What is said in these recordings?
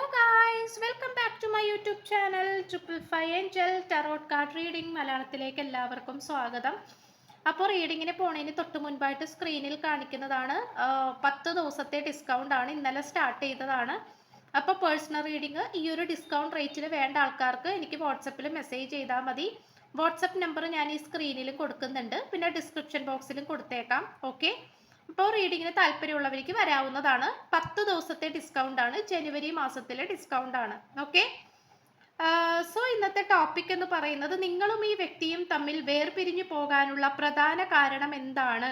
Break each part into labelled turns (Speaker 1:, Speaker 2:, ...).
Speaker 1: Hello guys, welcome back to my YouTube channel triple five angel tarot card reading മലയാളത്തിലേക്ക് എല്ലാവർക്കും സ്വാഗതം. അപ്പോൾ റീഡിങ്ങിന് പോണതിന് തൊട്ട് മുൻപായിട്ട് സ്ക്രീനിൽ കാണിക്കുന്നതാണ് 10 ദിവസത്തെ ഡിസ്കൗണ്ട് ആണ്. ഇന്നലെ സ്റ്റാർട്ട് ചെയ്തതാണ്. അപ്പോൾ പേഴ്സണൽ റീഡിങ് ഈ ഒരു ഡിസ്കൗണ്ട് റേറ്റിൽ വേണ്ട ആൾക്കാർക്ക് എനിക്ക് വാട്സപ്പിൽ മെസ്സേജ് ചെയ്താൽ മതി. വാട്സപ്പ് നമ്പർ ഞാൻ ഈ സ്ക്രീനിൽ കൊടുക്കുന്നുണ്ട്, പിന്നെ ഡിസ്ക്രിപ്ഷൻ ബോക്സിലും കൊടുത്തേക്കാം. ഓക്കെ, ഇപ്പോൾ റീഡിങ്ങിന് താല്പര്യമുള്ളവർക്ക് വരാവുന്നതാണ്. 10 ദിവസത്തെ ഡിസ്കൗണ്ട് ആണ്, ജനുവരി മാസത്തിലെ ഡിസ്കൗണ്ട് ആണ്. ഓക്കെ, സോ ഇന്നത്തെ ടോപ്പിക് എന്ന് പറയുന്നത് നിങ്ങളും ഈ വ്യക്തിയും തമ്മിൽ വേർപിരിഞ്ഞു പോകാനുള്ള പ്രധാന കാരണം എന്താണ്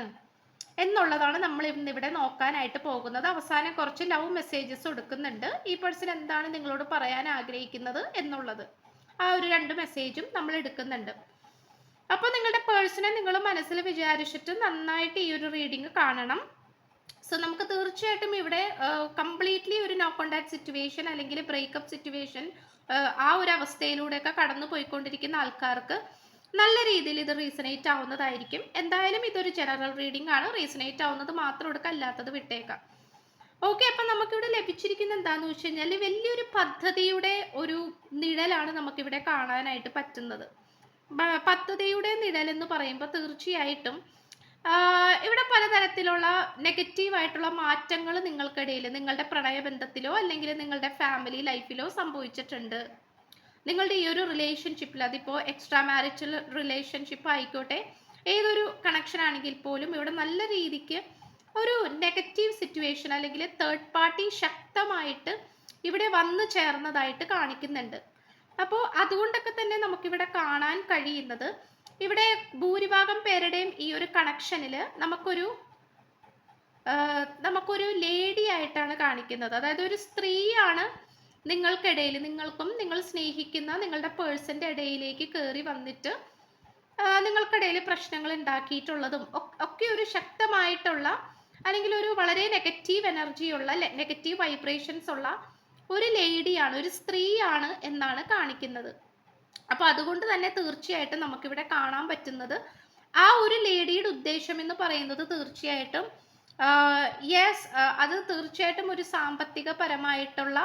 Speaker 1: എന്നുള്ളതാണ് നമ്മൾ ഇന്നിവിടെ നോക്കാനായിട്ട് പോകുന്നത്. അവസാനം കുറച്ച് ലവ് മെസ്സേജസ് കൊടുക്കുന്നുണ്ട്. ഈ പേഴ്സൺ എന്താണ് നിങ്ങളോട് പറയാൻ ആഗ്രഹിക്കുന്നത് എന്നുള്ളത്, ആ ഒരു 2 മെസ്സേജും നമ്മൾ എടുക്കുന്നുണ്ട്. അപ്പോൾ നിങ്ങളുടെ പേഴ്സണെ നിങ്ങൾ മനസ്സിൽ വിചാരിച്ചിട്ട് നന്നായിട്ട് ഈ ഒരു റീഡിങ് കാണണം. സോ നമുക്ക് തീർച്ചയായിട്ടും ഇവിടെ കംപ്ലീറ്റ്ലി ഒരു നോ കോണ്ടാക്ട് സിറ്റുവേഷൻ അല്ലെങ്കിൽ ബ്രേക്കപ്പ് സിറ്റുവേഷൻ, ആ ഒരു അവസ്ഥയിലൂടെയൊക്കെ കടന്നു പോയിക്കൊണ്ടിരിക്കുന്ന ആൾക്കാർക്ക് നല്ല രീതിയിൽ ഇത് റീസണേറ്റ് ആവുന്നതായിരിക്കും. എന്തായാലും ഇതൊരു ജനറൽ റീഡിംഗ് ആണ്. റീസണേറ്റ് ആവുന്നത് മാത്രം എടുക്കുക, അല്ലാത്തത് വിട്ടേക്കാം. ഓക്കെ, അപ്പം നമുക്കിവിടെ ലഭിച്ചിരിക്കുന്ന എന്താണെന്ന് വെച്ച് കഴിഞ്ഞാൽ വലിയൊരു പദ്ധതിയുടെ ഒരു നിഴലാണ് നമുക്കിവിടെ കാണാനായിട്ട് പറ്റുന്നത്. പദ്ധതിയുടെ നിഴൽ എന്ന് പറയുമ്പോൾ തീർച്ചയായിട്ടും ഇവിടെ പലതരത്തിലുള്ള നെഗറ്റീവായിട്ടുള്ള മാറ്റങ്ങൾ നിങ്ങൾക്കിടയിൽ, നിങ്ങളുടെ പ്രണയബന്ധത്തിലോ അല്ലെങ്കിൽ നിങ്ങളുടെ ഫാമിലി ലൈഫിലോ സംഭവിച്ചിട്ടുണ്ട്. നിങ്ങളുടെ ഈ ഒരു റിലേഷൻഷിപ്പിൽ, അതിപ്പോൾ എക്സ്ട്രാ മാരിറ്റൽ റിലേഷൻഷിപ്പ് ആയിക്കോട്ടെ, ഏതൊരു കണക്ഷൻ ആണെങ്കിൽ പോലും ഇവിടെ നല്ല രീതിക്ക് ഒരു നെഗറ്റീവ് സിറ്റുവേഷൻ അല്ലെങ്കിൽ തേർഡ് പാർട്ടി ശക്തമായിട്ട് ഇവിടെ വന്നു ചേർന്നതായിട്ട് കാണിക്കുന്നുണ്ട്. അപ്പോൾ അതുകൊണ്ടൊക്കെ തന്നെ നമുക്കിവിടെ കാണാൻ കഴിയുന്നത്, ഇവിടെ ഭൂരിഭാഗം പേരുടെയും ഈ ഒരു കണക്ഷനിൽ നമുക്കൊരു ലേഡി ആയിട്ടാണ് കാണിക്കുന്നത്. അതായത് ഒരു സ്ത്രീയാണ് നിങ്ങൾക്കിടയിൽ, നിങ്ങൾക്കും നിങ്ങൾ സ്നേഹിക്കുന്ന നിങ്ങളുടെ പേഴ്സന്റെ ഇടയിലേക്ക് കയറി വന്നിട്ട് നിങ്ങൾക്കിടയിൽ പ്രശ്നങ്ങൾ ഉണ്ടാക്കിയിട്ടുള്ളതും ഒക്കെ ഒരു ശക്തമായിട്ടുള്ള അല്ലെങ്കിൽ ഒരു വളരെ നെഗറ്റീവ് എനർജിയുള്ള, നെഗറ്റീവ് വൈബ്രേഷൻസ് ഉള്ള ഒരു ലേഡിയാണ്, ഒരു സ്ത്രീയാണ് എന്നാണ് കാണിക്കുന്നത്. അപ്പൊ അതുകൊണ്ട് തന്നെ തീർച്ചയായിട്ടും നമുക്കിവിടെ കാണാൻ പറ്റുന്നത് ആ ഒരു ലേഡിയുടെ ഉദ്ദേശം എന്ന് പറയുന്നത് തീർച്ചയായിട്ടും അത് തീർച്ചയായിട്ടും ഒരു സാമ്പത്തികപരമായിട്ടുള്ള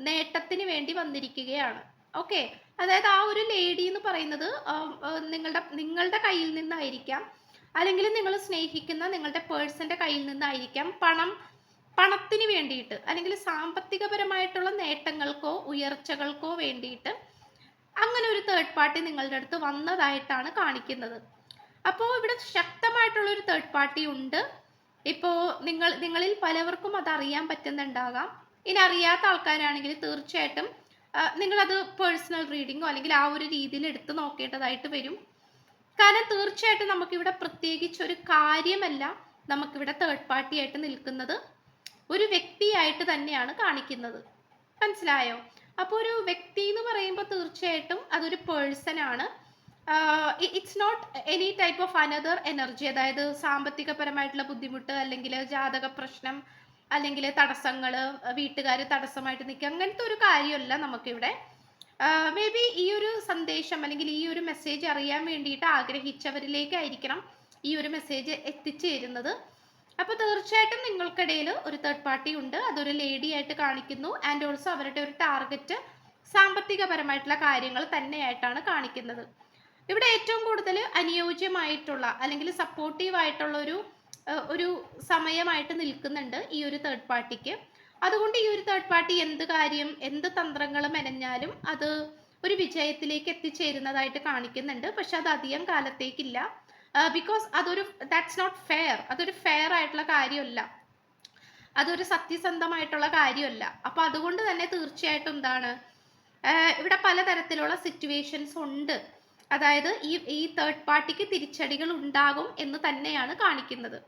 Speaker 1: നേട്ടത്തിന് വന്നിരിക്കുകയാണ്. ഓക്കെ, അതായത് ആ ഒരു ലേഡി എന്ന് പറയുന്നത് നിങ്ങളുടെ കയ്യിൽ നിന്നായിരിക്കാം, അല്ലെങ്കിൽ നിങ്ങൾ സ്നേഹിക്കുന്ന നിങ്ങളുടെ പേഴ്സന്റെ കയ്യിൽ നിന്നായിരിക്കാം പണത്തിന് വേണ്ടിയിട്ട് അല്ലെങ്കിൽ സാമ്പത്തികപരമായിട്ടുള്ള നേട്ടങ്ങൾക്കോ ഉയർച്ചകൾക്കോ വേണ്ടിയിട്ട് അങ്ങനെ ഒരു തേർഡ് പാർട്ടി നിങ്ങളുടെ അടുത്ത് വന്നതായിട്ടാണ് കാണിക്കുന്നത്. അപ്പോൾ ഇവിടെ ശക്തമായിട്ടുള്ള ഒരു തേർഡ് പാർട്ടി ഉണ്ട്. ഇപ്പോൾ നിങ്ങളിൽ പലവർക്കും അത് അറിയാൻ പറ്റുന്നുണ്ടാകാം. ഇനി അറിയാത്ത ആൾക്കാരാണെങ്കിൽ തീർച്ചയായിട്ടും നിങ്ങളത് പേഴ്സണൽ റീഡിങ്ങോ അല്ലെങ്കിൽ ആ ഒരു രീതിയിൽ എടുത്ത് നോക്കേണ്ടതായിട്ട് വരും. കാരണം തീർച്ചയായിട്ടും നമുക്കിവിടെ പ്രത്യേകിച്ച് ഒരു കാര്യമല്ല നമുക്കിവിടെ തേർഡ് പാർട്ടി ആയിട്ട് നിൽക്കുന്നത്, ഒരു വ്യക്തിയായിട്ട് തന്നെയാണ് കാണിക്കുന്നത്. മനസ്സിലായോ? അപ്പോൾ ഒരു വ്യക്തി എന്ന് പറയുമ്പോൾ തീർച്ചയായിട്ടും അതൊരു പേഴ്സൺ ആണ്. It's not any type of another energy. അതായത് സാമ്പത്തികപരമായിട്ടുള്ള ബുദ്ധിമുട്ട് അല്ലെങ്കിൽ ജാതക പ്രശ്നം അല്ലെങ്കിൽ തടസ്സങ്ങൾ, വീട്ടുകാർ തടസ്സമായിട്ട് നിൽക്കുക, അങ്ങനത്തെ ഒരു കാര്യമല്ല നമുക്കിവിടെ. മേ ബി ഈ ഒരു സന്ദേശം അല്ലെങ്കിൽ ഈ ഒരു മെസ്സേജ് അറിയാൻ വേണ്ടിയിട്ട് ആഗ്രഹിച്ചവരിലേക്കായിരിക്കണം ഈ ഒരു മെസ്സേജ് എത്തിച്ചേരുന്നത്. അപ്പോൾ തീർച്ചയായിട്ടും നിങ്ങൾക്കിടയിൽ ഒരു തേർഡ് പാർട്ടി ഉണ്ട്. അതൊരു ലേഡി ആയിട്ട് കാണിക്കുന്നു. ആൻഡ് ഓൾസോ അവരുടെ ഒരു ടാർഗറ്റ് സാമ്പത്തികപരമായിട്ടുള്ള കാര്യങ്ങൾ തന്നെയായിട്ടാണ് കാണിക്കുന്നത്. ഇവിടെ ഏറ്റവും കൂടുതൽ അനുയോജ്യമായിട്ടുള്ള അല്ലെങ്കിൽ സപ്പോർട്ടീവ് ആയിട്ടുള്ള ഒരു സമയമായിട്ട് നിൽക്കുന്നുണ്ട് ഈ ഒരു തേർഡ് പാർട്ടിക്ക്. അതുകൊണ്ട് ഈ ഒരു തേർഡ് പാർട്ടി എന്ത് കാര്യം, എന്ത് തന്ത്രങ്ങൾ മെനഞ്ഞാലും അത് ഒരു വിജയത്തിലേക്ക് എത്തിച്ചേരുന്നതായിട്ട് കാണിക്കുന്നുണ്ട്. പക്ഷെ അത് അധികം കാലത്തേക്കില്ല. Because that's not fair. അതൊരു ഫെയർ ആയിട്ടുള്ള കാര്യമല്ല, അതൊരു സത്യസന്ധമായിട്ടുള്ള കാര്യമല്ല. അപ്പൊ അതുകൊണ്ട് തന്നെ തീർച്ചയായിട്ടും എന്താണ്, ഇവിടെ പലതരത്തിലുള്ള സിറ്റുവേഷൻസ് ഉണ്ട്. അതായത് ഈ തേർഡ് പാർട്ടിക്ക് തിരിച്ചടികൾ ഉണ്ടാകും എന്ന് തന്നെയാണ് കാണിക്കുന്നത്.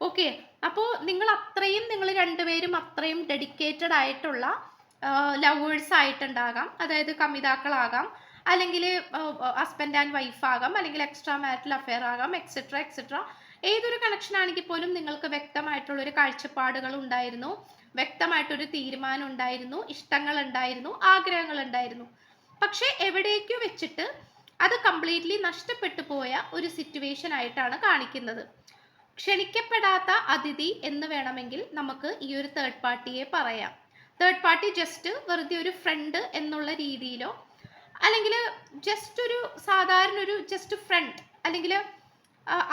Speaker 1: ഓക്കെ, അപ്പോൾ നിങ്ങൾ രണ്ടുപേരും അത്രയും ഡെഡിക്കേറ്റഡ് ആയിട്ടുള്ള ലവേഴ്സ് ആയിട്ടുണ്ടാകാം. അതായത് കമിതാക്കളാകാം, അല്ലെങ്കിൽ ഹസ്ബൻഡ് ആൻഡ് വൈഫ് ആകാം, അല്ലെങ്കിൽ എക്സ്ട്രാ മാരിറ്റൽ അഫെയർ ആകാം, എക്സെട്ര എക്സെട്ര. ഏതൊരു കണക്ഷൻ ആണെങ്കിൽ പോലും നിങ്ങൾക്ക് വ്യക്തമായിട്ടുള്ളൊരു കാഴ്ചപ്പാടുകൾ ഉണ്ടായിരുന്നു, വ്യക്തമായിട്ടൊരു തീരുമാനം ഉണ്ടായിരുന്നു, ഇഷ്ടങ്ങൾ ഉണ്ടായിരുന്നു, ആഗ്രഹങ്ങൾ ഉണ്ടായിരുന്നു. പക്ഷെ എവിടേക്കോ വെച്ചിട്ട് അത് കംപ്ലീറ്റ്ലി നഷ്ടപ്പെട്ടു പോയ ഒരു സിറ്റുവേഷൻ ആയിട്ടാണ് കാണിക്കുന്നത്. ക്ഷണിക്കപ്പെടാത്ത അതിഥി എന്ന് വേണമെങ്കിൽ നമുക്ക് ഈ ഒരു തേർഡ് പാർട്ടിയെ പറയാം. തേർഡ് പാർട്ടി ജസ്റ്റ് വെറുതെ ഒരു ഫ്രണ്ട് എന്നുള്ള രീതിയിലോ, അല്ലെങ്കിൽ ജസ്റ്റ് ഒരു സാധാരണ ഒരു ജസ്റ്റ് ഫ്രണ്ട്, അല്ലെങ്കിൽ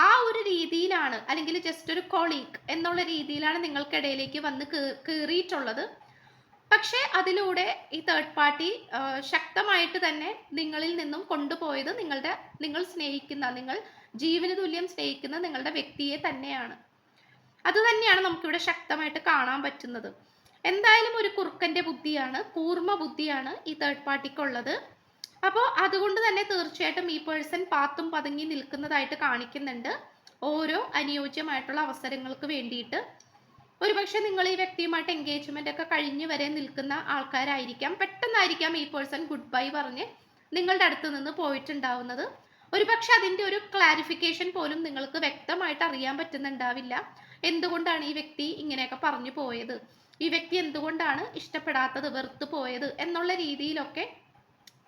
Speaker 1: ആ ഒരു രീതിയിലാണ്, അല്ലെങ്കിൽ ജസ്റ്റ് ഒരു കൊളീഗ് എന്നുള്ള രീതിയിലാണ് നിങ്ങൾക്കിടയിലേക്ക് വന്ന് കയറിയിട്ടുള്ളത്. പക്ഷേ അതിലൂടെ ഈ തേർഡ് പാർട്ടി ശക്തമായിട്ട് തന്നെ നിങ്ങളിൽ നിന്നും കൊണ്ടുപോയത് നിങ്ങൾ സ്നേഹിക്കുന്ന, നിങ്ങൾ ജീവന തുല്യം സ്നേഹിക്കുന്ന നിങ്ങളുടെ വ്യക്തിയെ തന്നെയാണ്. അത് തന്നെയാണ് നമുക്കിവിടെ ശക്തമായിട്ട് കാണാൻ പറ്റുന്നത്. എന്തായാലും ഒരു കുറുക്കന്റെ ബുദ്ധിയാണ്, കൂർമ്മ ബുദ്ധിയാണ് ഈ തേർഡ് പാർട്ടിക്കുള്ളത്. അപ്പോൾ അതുകൊണ്ട് തന്നെ തീർച്ചയായിട്ടും ഈ പേഴ്സൺ പാത്തും പതുങ്ങി നിൽക്കുന്നതായിട്ട് കാണിക്കുന്നുണ്ട്, ഓരോ അനുയോജ്യമായിട്ടുള്ള അവസരങ്ങൾക്ക് വേണ്ടിയിട്ട്. ഒരുപക്ഷെ നിങ്ങൾ ഈ വ്യക്തിയുമായിട്ട് എൻഗേജ്മെന്റ് ഒക്കെ കഴിഞ്ഞ് വരെ നിൽക്കുന്ന ആൾക്കാരായിരിക്കാം. പെട്ടെന്നായിരിക്കാം ഈ പേഴ്സൺ ഗുഡ് ബൈ പറഞ്ഞ് നിങ്ങളുടെ അടുത്ത് നിന്ന് പോയിട്ടുണ്ടാവുന്നത്. ഒരുപക്ഷെ അതിൻ്റെ ഒരു ക്ലാരിഫിക്കേഷൻ പോലും നിങ്ങൾക്ക് വ്യക്തമായിട്ട് അറിയാൻ പറ്റുന്നുണ്ടാവില്ല. എന്തുകൊണ്ടാണ് ഈ വ്യക്തി ഇങ്ങനെയൊക്കെ പറഞ്ഞു പോയത്, ഈ വ്യക്തി എന്തുകൊണ്ടാണ് ഇഷ്ടപ്പെടാത്തത്, വെറുത്തു പോയത് എന്നുള്ള രീതിയിലൊക്കെ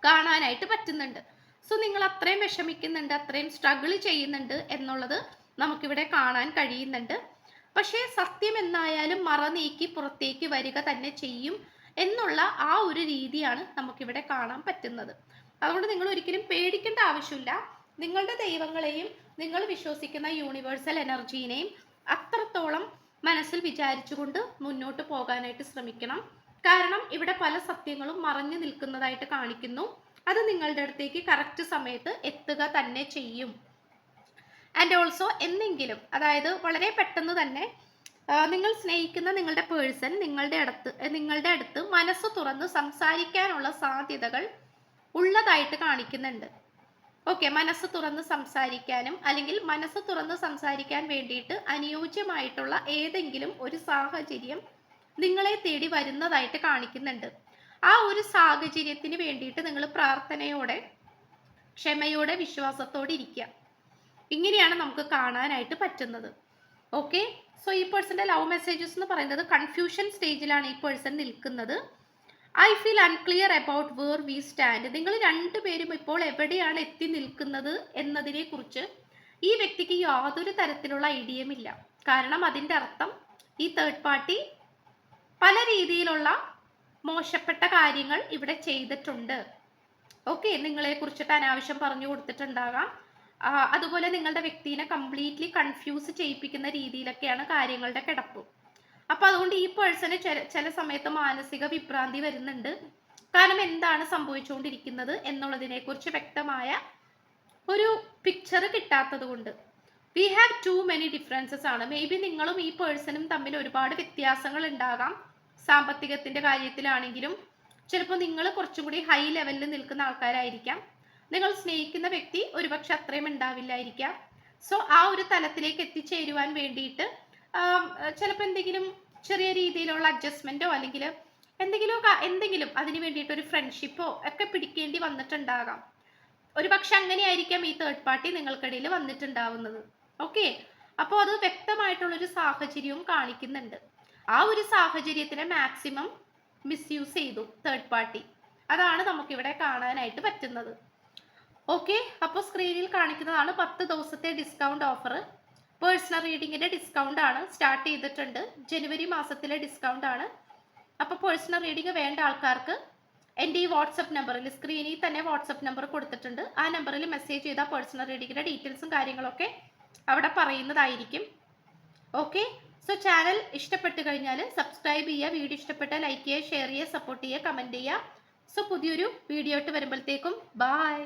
Speaker 1: കാണാനായിട്ട് പറ്റുന്നുണ്ട്. സോ നിങ്ങൾ അത്രയും വിഷമിക്കുന്നുണ്ട്, അത്രയും സ്ട്രഗിൾ ചെയ്യുന്നുണ്ട് എന്നുള്ളത് നമുക്കിവിടെ കാണാൻ കഴിയുന്നുണ്ട്. പക്ഷേ സത്യം എന്നായാലും മറ നീക്കി പുറത്തേക്ക് വരിക തന്നെ ചെയ്യും എന്നുള്ള ആ ഒരു രീതിയാണ് നമുക്കിവിടെ കാണാൻ പറ്റുന്നത്. അതുകൊണ്ട് നിങ്ങൾ ഒരിക്കലും പേടിക്കേണ്ട ആവശ്യമില്ല. നിങ്ങളുടെ ദൈവങ്ങളെയും നിങ്ങൾ വിശ്വസിക്കുന്ന യൂണിവേഴ്സൽ എനർജീനെയും അത്രത്തോളം മനസ്സിൽ വിചാരിച്ചുകൊണ്ട് മുന്നോട്ട് പോകാനായിട്ട് ശ്രമിക്കണം. കാരണം ഇവിടെ പല സത്യങ്ങളും മറഞ്ഞു നിൽക്കുന്നതായിട്ട് കാണിക്കുന്നു. അത് നിങ്ങളുടെ അടുത്തേക്ക് കറക്റ്റ് സമയത്ത് എത്തുക തന്നെ ചെയ്യും. ആൻഡ് ഓൾസോ എന്നെങ്കിലും, അതായത് വളരെ പെട്ടെന്ന് തന്നെ നിങ്ങൾ സ്നേഹിക്കുന്ന നിങ്ങളുടെ പേഴ്സൺ നിങ്ങളുടെ അടുത്ത് മനസ്സ് തുറന്ന് സംസാരിക്കാനുള്ള സാധ്യതകൾ ഉള്ളതായിട്ട് കാണിക്കുന്നുണ്ട്. ഓക്കെ, മനസ്സ് തുറന്ന് സംസാരിക്കാനും അല്ലെങ്കിൽ മനസ്സ് തുറന്ന് സംസാരിക്കാൻ വേണ്ടിയിട്ട് അനുയോജ്യമായിട്ടുള്ള ഏതെങ്കിലും ഒരു സാഹചര്യം നിങ്ങളെ തേടി വരുന്നതായിട്ട് കാണിക്കുന്നുണ്ട്. ആ ഒരു സാഹചര്യത്തിന് വേണ്ടിയിട്ട് നിങ്ങൾ പ്രാർത്ഥനയോടെ, ക്ഷമയോടെ, വിശ്വാസത്തോടെ ഇരിക്കുക. ഇങ്ങനെയാണ് നമുക്ക് കാണാനായിട്ട് പറ്റുന്നത്. ഓക്കെ, സോ ഈ പേഴ്സന്റെ ലവ് മെസ്സേജസ് എന്ന് പറയുന്നത് കൺഫ്യൂഷൻ സ്റ്റേജിലാണ് ഈ പേഴ്സൺ നിൽക്കുന്നത്. I feel unclear about where we stand. നിങ്ങൾ രണ്ടുപേരും ഇപ്പോൾ എവിടെയാണ് എത്തി നിൽക്കുന്നത് എന്നതിനെ കുറിച്ച് ഈ വ്യക്തിക്ക് യാതൊരു തരത്തിലുള്ള ഐഡിയയും ഇല്ല. കാരണം അതിൻ്റെ അർത്ഥം ഈ തേർഡ് പാർട്ടി പല രീതിയിലുള്ള മോശപ്പെട്ട കാര്യങ്ങൾ ഇവിടെ ചെയ്തിട്ടുണ്ട്. ഓക്കെ, നിങ്ങളെ കുറിച്ചിട്ട് അനാവശ്യം പറഞ്ഞു കൊടുത്തിട്ടുണ്ടാകാം. അതുപോലെ നിങ്ങളുടെ വ്യക്തിനെ കംപ്ലീറ്റ്ലി കൺഫ്യൂസ് ചെയ്യിപ്പിക്കുന്ന രീതിയിലൊക്കെയാണ് കാര്യങ്ങളുടെ കിടപ്പ്. അപ്പൊ അതുകൊണ്ട് ഈ പേഴ്സണ് ചില സമയത്ത് മാനസിക വിഭ്രാന്തി വരുന്നുണ്ട്. കാരണം എന്താണ് സംഭവിച്ചുകൊണ്ടിരിക്കുന്നത് എന്നുള്ളതിനെ കുറിച്ച് വ്യക്തമായ ഒരു പിക്ചർ കിട്ടാത്തത് കൊണ്ട്. We have too many differences ആണ്. മേ ബി നിങ്ങളും ഈ പേഴ്സണും തമ്മിൽ ഒരുപാട് വ്യത്യാസങ്ങൾ ഉണ്ടാകാം. സാമ്പത്തികത്തിന്റെ കാര്യത്തിലാണെങ്കിലും ചിലപ്പോൾ നിങ്ങൾ കുറച്ചും കൂടി ഹൈ ലെവലിൽ നിൽക്കുന്ന ആൾക്കാരായിരിക്കാം. നിങ്ങൾ സ്നേഹിക്കുന്ന വ്യക്തി ഒരുപക്ഷെ അത്രയും ഉണ്ടാവില്ലായിരിക്കാം. സോ ആ ഒരു തലത്തിലേക്ക് എത്തിച്ചേരുവാൻ വേണ്ടിയിട്ട് ചിലപ്പോൾ എന്തെങ്കിലും ചെറിയ രീതിയിലുള്ള അഡ്ജസ്റ്റ്മെന്റോ അല്ലെങ്കിൽ എന്തെങ്കിലും അതിന് വേണ്ടിയിട്ട് ഒരു ഫ്രണ്ട്ഷിപ്പോ ഒക്കെ പിടിക്കേണ്ടി വന്നിട്ടുണ്ടാകാം. ഒരുപക്ഷെ അങ്ങനെയായിരിക്കാം ഈ തേർഡ് പാർട്ടി നിങ്ങൾക്കിടയിൽ വന്നിട്ടുണ്ടാവുന്നത്. ഓക്കെ, അപ്പോൾ അത് വ്യക്തമായിട്ടുള്ളൊരു സാഹചര്യവും കാണിക്കുന്നുണ്ട്. ആ ഒരു സാഹചര്യത്തിനെ മാക്സിമം മിസ്യൂസ് ചെയ്തു തേർഡ് പാർട്ടി. അതാണ് നമുക്കിവിടെ കാണാനായിട്ട് പറ്റുന്നത്. ഓക്കെ, അപ്പോൾ സ്ക്രീനിൽ കാണിക്കുന്നതാണ് 10 ദിവസത്തെ ഡിസ്കൗണ്ട് ഓഫർ. പേഴ്സണൽ റീഡിങ്ങിൻ്റെ ഡിസ്കൗണ്ട് ആണ് സ്റ്റാർട്ട് ചെയ്തിട്ടുണ്ട്. ജനുവരി മാസത്തിലെ ഡിസ്കൗണ്ട് ആണ്. അപ്പോൾ പേഴ്സണൽ റീഡിങ് വേണ്ട ആൾക്കാർക്ക് എൻ്റെ ഈ വാട്സപ്പ് നമ്പറിൽ, സ്ക്രീനിൽ തന്നെ വാട്സപ്പ് നമ്പർ കൊടുത്തിട്ടുണ്ട്, ആ നമ്പറിൽ മെസ്സേജ് ചെയ്താൽ പേഴ്സണൽ റീഡിങ്ങിൻ്റെ ഡീറ്റെയിൽസും കാര്യങ്ങളൊക്കെ അവിടെ പറയുന്നതായിരിക്കും. ഓക്കെ, സോ ചാനൽ ഇഷ്ടപ്പെട്ട് കഴിഞ്ഞാൽ സബ്സ്ക്രൈബ് ചെയ്യുക, വീഡിയോ ഇഷ്ടപ്പെട്ടാൽ ലൈക്ക് ചെയ്യുക, ഷെയർ ചെയ്യുക, സപ്പോർട്ട് ചെയ്യുക, കമൻറ്റ് ചെയ്യുക. സോ പുതിയൊരു വീഡിയോ ആയിട്ട് വരുമ്പോഴത്തേക്കും ബൈ.